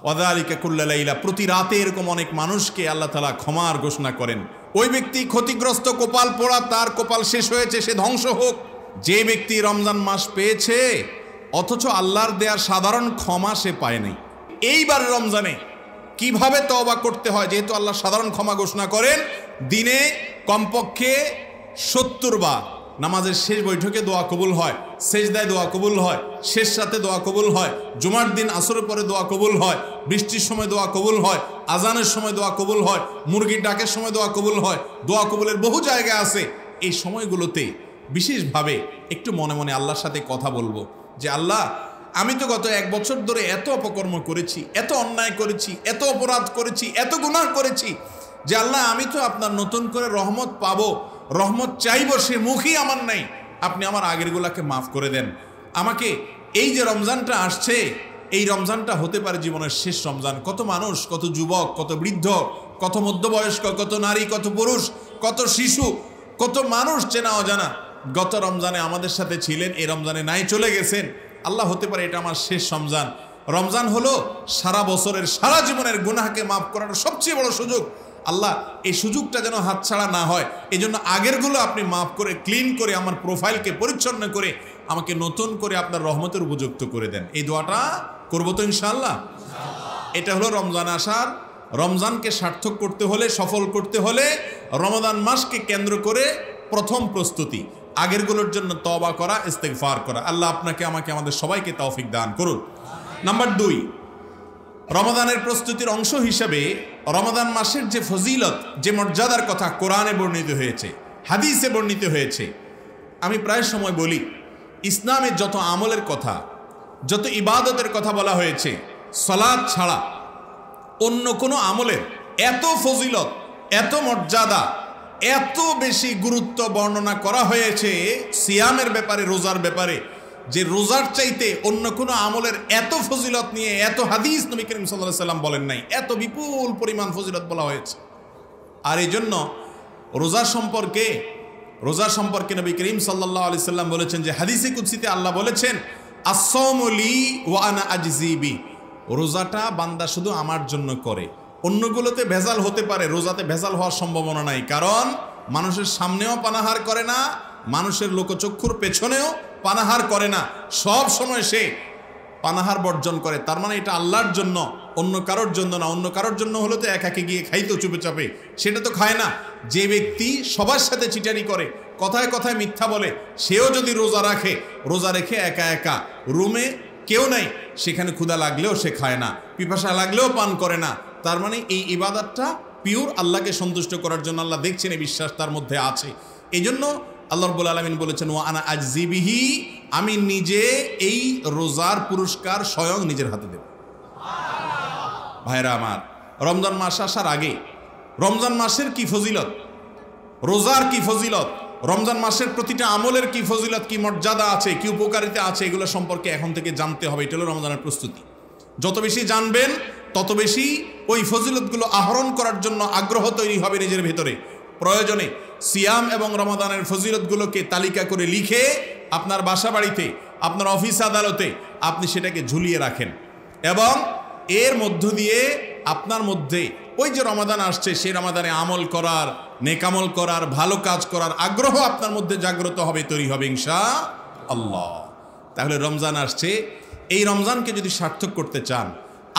ওয়াযালিকা কুল্লা লাইলা, প্রতি রাতে এরকম অনেক মানুষকে আল্লাহ তাআলা ক্ষমার ঘোষণা করেন। ওই ব্যক্তি ক্ষতিগ্রস্ত, কপাল পোড়া, তার কপাল শেষ হয়েছে, সে ধ্বংস হোক। যে ব্যক্তি রমজান মাস পেয়েছে অথচ আল্লাহর দেয়ার সাধারণ ক্ষমা সে পায় নাই, এইবার রমজানে কিভাবে তওবা করতে হয়, যেহেতু আল্লাহ সাধারণ ক্ষমা ঘোষণা করেন, দিনে কমপক্ষে 70 বার নামাজের শেষ বৈঠকে দোয়া কবুল হয়, সেজদায় দোয়া কবুল হয়, শেষ রাতে দোয়া কবুল হয়, জুমার দিন আসরের পরে দোয়া কবুল হয়, বৃষ্টির সময় দোয়া কবুল হয়, আজানের সময় দোয়া কবুল হয়, মুরগির ডাকের সময় দোয়া কবুল হয়। দোয়া কবুলের বহু জায়গা আছে। এই সময়গুলোতে বিশেষভাবে একটু মনে মনে আল্লাহর সাথে কথা বলবো যে আল্লাহ, আমি তো গত 1 বছর ধরে এত অপকর্ম করেছি, এত অন্যায় করেছি, এত অপরাধ করেছি, এত গুনাহ করেছি, যে আল্লাহ আমি তো আপনার নতুন করে রহমত পাবো, রহমত চাইবো, সে মুখই আমার নাই। আপনি আমার আগেরগুলাকে মাফ করে দেন। আমাকে এই যে রমজানটা আসছে, এই রমজানটা হতে পারে জীবনের শেষ রমজান। কত মানুষ, কত যুবক, কত বৃদ্ধ, কত মধ্যবয়স্ক, কত নারী, কত পুরুষ, কত শিশু, কত মানুষ চেনা অজানা গত রমজানে আমাদের সাথে ছিলেন, এই রমজানে নাই, চলে গেছেন। আল্লাহ, হতে পারে এটা আমার শেষ রমজান। রমজান হলো সারা বছরের, সারা জীবনের গুনাহকে মাফ করার সবচেয়ে বড় সুযোগ। আল্লাহ, এই সুযোগটা যেন হাতছাড়া না হয়, এই জন্য আগেরগুলো আপনি মাফ করে, ক্লিন করে, আমার প্রোফাইলকে পরিচ্ছন্ন করে আমাকে নতুন করে আপনার রহমতের উপযুক্ত করে দেন। এই দোয়াটা করবো তো ইনশাআল্লাহ। এটা হলো রমজান আসার, রমজানকে সার্থক করতে হলে, সফল করতে হলে রমাদান মাসকে কেন্দ্র করে প্রথম প্রস্তুতি, আগেরগুলোর জন্য তওবা করা, ইস্তেগফার করা। আল্লাহ আপনাকে, আমাকে, আমাদের সবাইকে তৌফিক দান করুন। নাম্বার 2, রমাদানের প্রস্তুতির অংশ হিসেবে রমাদান মাসের যে ফজিলত, যে মর্যাদার কথা কোরআনে বর্ণিত হয়েছে, হাদিসে বর্ণিত হয়েছে। আমি প্রায় সময় বলি, ইসলামের যত আমলের কথা, যত ইবাদতের কথা বলা হয়েছে, সালাত ছাড়া অন্য কোনো আমলের এত ফজিলত, এত মর্যাদা, এত বেশি গুরুত্ব বর্ণনা করা হয়েছে সিয়ামের ব্যাপারে, রোজার ব্যাপারে, যে রোজার চাইতে অন্য কোনো আমলের এত ফজিলত নিয়ে এত হাদিস নবী করিম সাল্লাল্লাহু আলাইহি সাল্লাম বলেন নাই, এত বিপুল পরিমাণ ফজিলত বলা হয়েছে। আর এই জন্য রোজার সম্পর্কে নবী করিম সাল্লাল্লাহু আলাইহি সাল্লাম বলেছেন যে হাদিসে কুদসিতে আল্লাহ বলেছেন, আস-সাওমু লি ওয়া আনা আজজি বি, রোজাটা বান্দা শুধু আমার জন্য করে। অন্যগুলোতে ভেজাল হতে পারে, রোজাতে ভেজাল হওয়ার সম্ভাবনা নাই, কারণ মানুষের সামনেও পানাহার করে না, মানুষের লোকচক্ষুর পেছনেও পানাহার করে না, সব সময় সে পানাহার বর্জন করে। তার মানে এটা আল্লাহর জন্য, অন্য কারোর জন্য না। অন্য কারোর জন্য হলে তো একাকে গিয়ে খাইতো চুপে চাপে, সেটা তো খায় না। যে ব্যক্তি সবার সাথে চিটারি করে, কথায় কথায় মিথ্যা বলে, সেও যদি রোজা রাখে, রোজা রেখে একা একা রুমে কেউ নাই, সেখানে ক্ষুধা লাগলেও সে খায় না, পিপাসা লাগলেও পান করে না, তার মানে এই ইবাদতটা পিওর আল্লাহকে সন্তুষ্ট করার জন্য। আল্লাহ দেখছেন, এই বিশ্বাস তার মধ্যে আছে। এই জন্য আল্লাহ রাব্বুল আলামিন বলেছেন, ওয়া আনা আজজি বিহি, আমি নিজে এই রোজার পুরস্কার স্বয়ং নিজের হাতে দেব। ভাইরা আমার, রমজান মাস আসার আগে রমজান মাসের কি ফজিলত, রোজার কি ফজিলত, রমজান মাসের প্রতিটা আমলের কি ফজিলত, কি মর্যাদা আছে, কি উপকারিতা আছে, এগুলো সম্পর্কে এখন থেকে জানতে হবে। এটা হলো রমজানের প্রস্তুতি। যত বেশি জানবেন তত বেশি ওই ফজিলতগুলো আহরণ করার জন্য আগ্রহ তৈরি হবে নিজের ভেতরে। প্রয়োজনে সিয়াম এবং রমাদানের ফজিলতগুলোকে তালিকা করে লিখে আপনার বাসা বাড়িতে, আপনার অফিস আদালতে আপনি সেটাকে ঝুলিয়ে রাখেন, এবং এর মধ্য দিয়ে আপনার মধ্যে ওই যে রমাদান আসছে, সেই রমাদানে আমল করার, নেকামল করার, ভালো কাজ করার আগ্রহ আপনার মধ্যে জাগ্রত হবে, তৈরি হবে ইনশাআল্লাহ। তাহলে রমজান আসছে, এই রমজানকে যদি সার্থক করতে চান,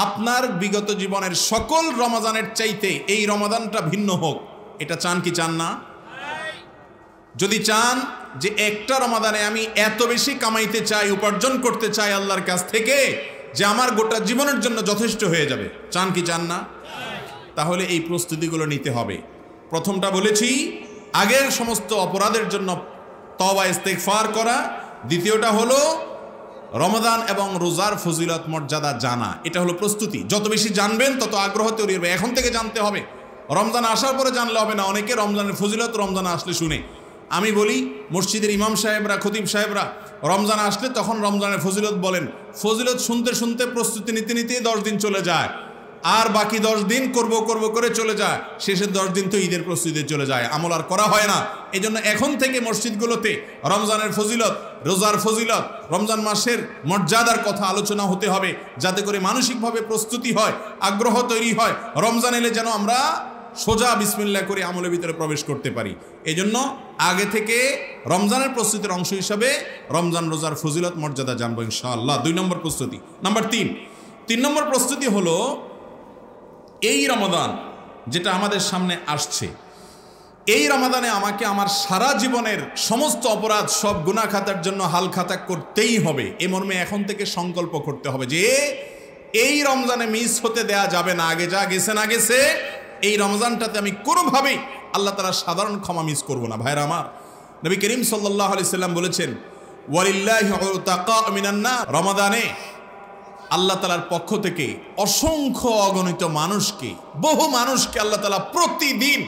আপনার বিগত জীবনের সকল রমাদানের চাইতে এই রমাদানটা ভিন্ন হোক, এটা চান কি চান না? যদি চান যে একটা রমাদানে আমি এত বেশি কামাইতে চাই, উপার্জন করতে চাই আল্লাহর কাছ থেকে, যে আমার গোটা জীবনের জন্য যথেষ্ট হয়ে যাবে, চান কি চান না? তাহলে এই প্রস্তুতিগুলো নিতে হবে। প্রথমটা বলেছি, আগের সমস্ত অপরাধের জন্য তওবা ইস্তেগফার করা। দ্বিতীয়টা হলো রমাদান এবং রোজার ফজিলত মর্যাদা জানা। এটা হলো প্রস্তুতি। যত বেশি জানবেন তত আগ্রহ তৈরি হবে। এখন থেকে জানতে হবে, রমজান আসার পরে জানলে হবে না। অনেকে রমজানের ফজিলত রমজান আসলে শুনে। আমি বলি, মসজিদের ইমাম সাহেবরা, খতিব সাহেবরা রমজান আসলে তখন রমজানের ফজিলত বলেন। ফজিলত শুনতে শুনতে, প্রস্তুতি নিতে নিতে 10 দিন চলে যায়। আর বাকি 10 দিন করব করে চলে যায়, শেষের 10 দিন তো ঈদের প্রস্তুতিতে চলে যায়, আমল আর করা হয় না। এই জন্য এখন থেকে মসজিদগুলোতে রমজানের ফজিলত, রোজার ফজিলত, রমজান মাসের মর্যাদার কথা আলোচনা হতে হবে, যাতে করে মানসিকভাবে প্রস্তুতি হয়, আগ্রহ তৈরি হয়, রমজান এলে যেন আমরা সোজা বিসমিল্লাহ করে আমলের ভিতরে প্রবেশ করতে পারি। এই জন্য আগে থেকে রমজানের প্রস্তুতির অংশ হিসাবে রমজান রোজার ফজিলত মর্যাদা জানবো ইনশাআল্লাহ। 2 নম্বর প্রস্তুতি। নাম্বার 3 নম্বর প্রস্তুতি হলো এই রমাদান যেটা আমাদের সামনে আসছে, এই রমাদানে আমাকে আমার সারা জীবনের সমস্ত অপরাধ, সব গুনাহ খাতার জন্য হাল খাতা করতেই হবে। এ মর্মে এখন থেকে সংকল্প করতে হবে যে এই রমজানে মিস হতে দেয়া যাবে না। আগে যা গেছে না গেছে, এই রমজানটাতে আমি কোনোভাবেই আল্লাহ তাআলা সাধারণ ক্ষমা মিস করব না। ভাইরা আমার, নবী করিম সাল্লাল্লাহু আলাইহি সাল্লাম বলেছেন, ওয়ালিল্লাহি উতাকা মিনান নার, রমাদানে আল্লাহ তাআলার পক্ষ থেকে অসংখ্য অগণিত মানুষকে, বহু মানুষকে আল্লাহ তাআলা প্রতিদিন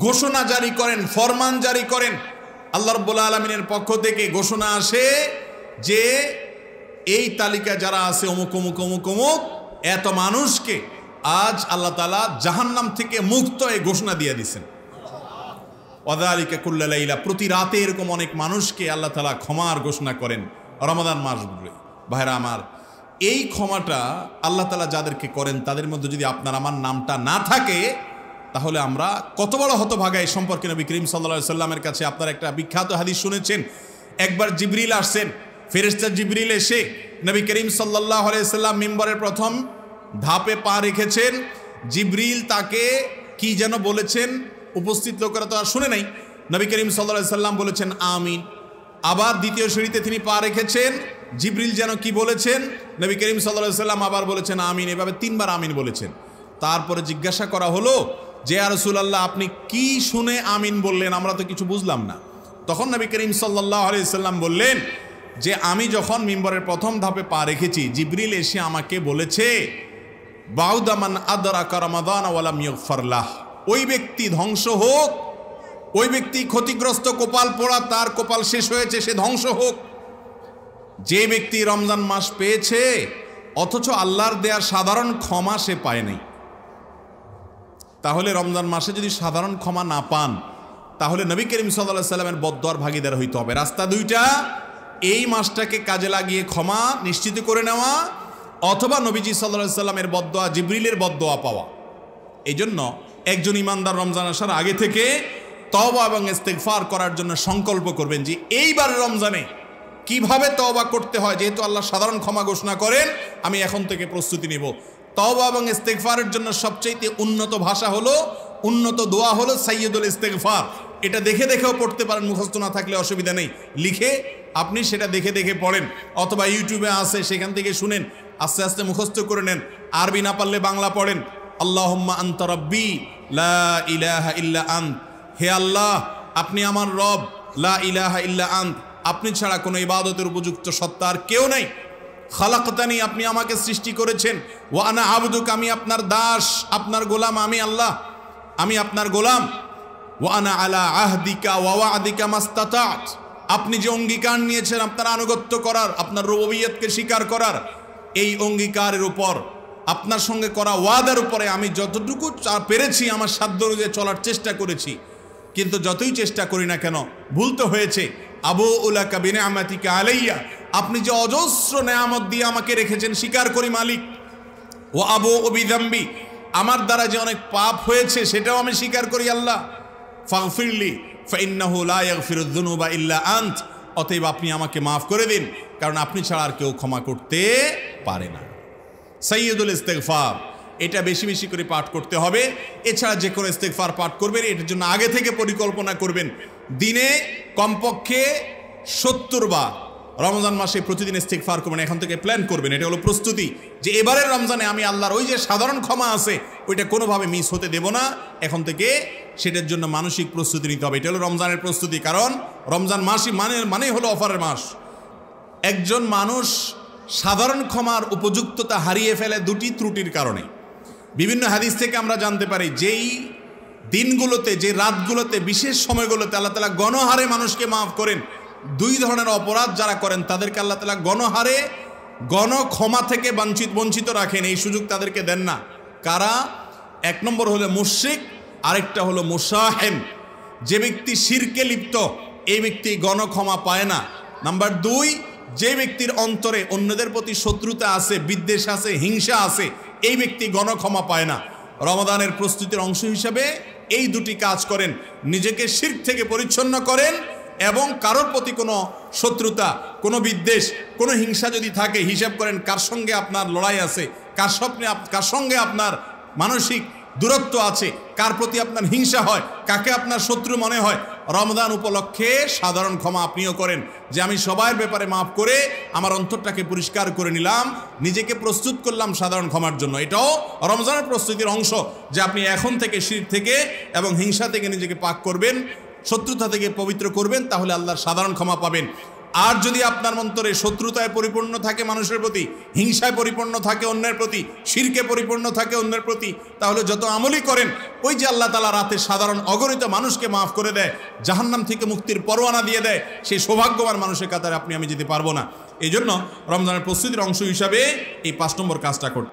ঘোষণা জারি করেন, ফরমান জারি করেন। আল্লাহ রাব্বুল আলামিনের পক্ষ থেকে ঘোষণা আসে যে এই তালিকা যারা আছে অমুক অমুক অমুক অমুক এত মানুষকে আজ আল্লাহ তাআলা জাহান্নাম থেকে মুক্ত এই ঘোষণা দিয়ে দিয়েছেন। ওয়াযালিকা কুল্লা লাইলা, প্রতি রাতে এরকম অনেক মানুষকে আল্লাহ তাআলা ক্ষমার ঘোষণা করেন রমাদান মাসগুলোয়। ভাইরা আমার, এই ক্ষমাটা আল্লাহ তাআলা যাদেরকে করেন তাদের মধ্যে যদি আপনার আমার নামটা না থাকে, তাহলে আমরা কত বড় হতভাগা। এই সম্পর্কে নবী করিম সাল্লাল্লাহু আলাইহি সাল্লামের কাছে আপনারা একটা বিখ্যাত হাদিস শুনেছেন। একবার জিবরিল আসছেন, ফেরেশতা জিবরিল এসে নবী করিম সাল্লাল্লাহু আলাইহি সাল্লাম মিম্বরের প্রথম ধাপে পা রেখেছেন। জিবরিল তাকে কি যেন বলেছেন, উপস্থিত লোকেরা তো আর শুনে নাই। নবী করিম সাল্লাল্লাহু আলাইহি সাল্লাম বলেছেন আমিন। আবার দ্বিতীয় সিঁড়িতে তিনি পা রেখেছেন, জিবরিল যেন কি বলেছেন, নবী করিম সাল্লাল্লাহু আলাইহি সাল্লাম আবার বলেছেন আমিন। এভাবে 3 বার আমিন বলেছেন। তারপরে জিজ্ঞাসা করা হলো যে ইয়া রাসূলুল্লাহ, আপনি কি শুনে আমিন বললেন, আমরা তো কিছু বুঝলাম না। তখন নবী করিম সাল্লাল্লাহু আলাইহি সাল্লাম বললেন যে আমি যখন মিম্বরের প্রথম ধাপে পা রেখেছি, জিবরিল এসে আমাকে বলেছে বাউদামান আদরাকা রমাদান ওয়া লাম ইগফার লাহ, ওই ব্যক্তি ধ্বংস হোক, ওই ব্যক্তি ক্ষতিগ্রস্ত, কপাল পোড়া, তার কপাল শেষ হয়েছে, সে ধ্বংস হোক। যে ব্যক্তি রমজান মাস পেয়েছে অথচ আল্লাহর দেয়া সাধারণ ক্ষমা সে পায় নাই। তাহলে রমজান মাসে যদি সাধারণ ক্ষমা না পান, তাহলে নবী করিম সাল্লাল্লাহু আলাইহি সাল্লামের বদদোয়ার ভাগীদার হইতে হবে। রাস্তা 2টা, এই মাসটাকে কাজে লাগিয়ে ক্ষমা নিশ্চিত করে নেওয়া, অথবা নবীজি সাল্লাল্লাহু আলাইহি সাল্লামের বদদোয়া, জিবরিলের বদদোয়া পাওয়া। এই জন্য একজন ইমানদার রমজান আসার আগে থেকে তওবা এবং ইস্তেগফার করার জন্য সংকল্প করবেন যে এইবার রমজানে কিভাবে তওবা করতে হয়। যেহেতু আল্লাহ সাধারণ ক্ষমা ঘোষণা করেন, আমি এখন থেকে প্রস্তুতি নেব। তওবা এবং ইস্তেগফারের জন্য সবচেয়ে উন্নত ভাষা হলো, উন্নত দোয়া হলো সাইয়্যিদুল ইস্তেগফার। এটা দেখে দেখেও পড়তে পারেন, মুখস্থ না থাকলে অসুবিধা নেই। লিখে আপনি সেটা দেখে দেখে পড়েন, অথবা ইউটিউবে আছে সেখান থেকে শুনেন, আস্তে আস্তে মুখস্থ করে নেন। আরবি না পারলে বাংলা পড়েন। আল্লাহুম্মা আনতা রাব্বি লা ইলাহা ইল্লা আন্ত, হে আল্লাহ আপনি আমার রব, লা ইলাহা ইল্লা আন্ত, আপনি ছাড়া কোনো ইবাদতের উপযুক্ত সত্তা আর কেউ নাই। খালাকতানি, আপনি আমাকে সৃষ্টি করেছেন। ওয়া আনা আবদুক, আমি আপনার দাস, আপনার গোলাম, আমি আল্লাহ, আমি আপনার গোলাম। ওয়া আনা আলা আহদিকা ওয়া ওয়াদিকা মাস্তাতাত, আপনি যে অঙ্গীকার নিয়েছেন আপনার আনুগত্য করার, আপনার রুবুবিয়্যতকে স্বীকার করার, এই অঙ্গীকারের উপর, আপনার সঙ্গে করা ওয়াদার উপরে আমি যতটুকু পেরেছি আমার সাধ্য অনুযায়ী চলার চেষ্টা করেছি। কিন্তু যতই চেষ্টা করি না কেন ভুল তো হয়েছে। আবু উলাকা বিনিআমাতিকা আলাইয়া, আপনি যে অজস্র নেয়ামত দিয়ে আমাকে রেখেছেন স্বীকার করি মালিক। ও আবু বিযামবি, আমার দ্বারা যে অনেক পাপ হয়েছে সেটাও আমি স্বীকার করি আল্লাহ। ফাগফিরলি ফাইন্নাহু লা ইয়াগফিরুয যুনুবা ইল্লা আন্ত, অতএব আপনি আমাকে মাফ করে দিন, কারণ আপনি ছাড়া আর কেউ ক্ষমা করতে পারে না। সাইয়্যিদুল ইস্তেগফার, এটা বেশি বেশি করে পাঠ করতে হবে। এছাড়া যে কোনো ইস্তেগফার পাঠ করবেন, এটার জন্য আগে থেকে পরিকল্পনা করবেন। দিনে কমপক্ষে 70 বার রমজান মাসে প্রতিদিন ইস্তেগফার করবেন, এখন থেকে প্ল্যান করবেন। এটা হলো প্রস্তুতি যে এবারের রমজানে আমি আল্লাহর ওই যে সাধারণ ক্ষমা আছে ওইটা কোনোভাবে মিস হতে দেব না। এখন থেকে সেটার জন্য মানসিক প্রস্তুতি নিতে হবে। এটা হলো রমজানের প্রস্তুতি, কারণ রমজান মাসই মানে হলো অফারের মাস। একজন মানুষ সাধারণ ক্ষমার উপযুক্ততা হারিয়ে ফেলে 2টি ত্রুটির কারণে। বিভিন্ন হাদিস থেকে আমরা জানতে পারি যেই দিনগুলোতে, যে রাতগুলোতে, বিশেষ সময়গুলোতে আল্লাহ তাআলা গণহারে মানুষকে মাফ করেন। 2 ধরনের অপরাধ যারা করেন তাদেরকে আল্লাহ তাআলা গণহারে, ক্ষমা থেকে বঞ্চিত রাখেন, এই সুযোগ তাদেরকে দেন না। কারা? এক নম্বর হলো মুশরিক, আরেকটা হলো মুসাহেম। যে ব্যক্তি শিরকে লিপ্ত এই ব্যক্তি গণক্ষমা পায় না। নাম্বার 2, যে ব্যক্তির অন্তরে অন্যদের প্রতি শত্রুতা আছে, বিদ্বেষ আছে, হিংসা আছে, এই ব্যক্তি গণক্ষমা পায় না। রমাদানের প্রস্তুতির অংশ হিসাবে এই দুটি কাজ করেন, নিজেকে শিরক থেকে পরিচ্ছন্ন করেন এবং কারোর প্রতি কোনো শত্রুতা, কোনো বিদ্বেষ, কোনো হিংসা যদি থাকে হিসাব করেন কার সঙ্গে আপনার লড়াই আছে, কার সঙ্গে আপনার মানসিক দূরত্ব আছে, কার প্রতি আপনার হিংসা হয়, কাকে আপনার শত্রু মনে হয়। রমজান উপলক্ষে সাধারণ ক্ষমা আপনিও করেন, যে আমি সবার ব্যাপারে মাফ করে আমার অন্তরটাকে পরিষ্কার করে নিলাম, নিজেকে প্রস্তুত করলাম সাধারণ ক্ষমার জন্য। এটাও রমজানের প্রস্তুতির অংশ, যে আপনি এখন থেকে শিরক থেকে এবং হিংসা থেকে নিজেকে পাক করবেন, শত্রুতা থেকে পবিত্র করবেন, তাহলে আল্লাহর সাধারণ ক্ষমা পাবেন। আর যদি আপনার অন্তরে শত্রুতায় পরিপূর্ণ থাকে মানুষের প্রতি, হিংসায় পরিপূর্ণ থাকে অন্যের প্রতি, শিরকে পরিপূর্ণ থাকে অন্যের প্রতি, তাহলে যত আমলই করেন ওই যে আল্লাহ তাআলা রাতে সাধারণ অগণিত মানুষকে মাফ করে দেয়, জাহান্নাম থেকে মুক্তির পরোয়ানা দিয়ে দেয়, সেই সৌভাগ্যবান মানুষের কাতারে আপনি আমি যেতে পারবো না। এই জন্য রমজানের প্রস্তুতির অংশ হিসাবে এই 5 নম্বর কাজটা করতে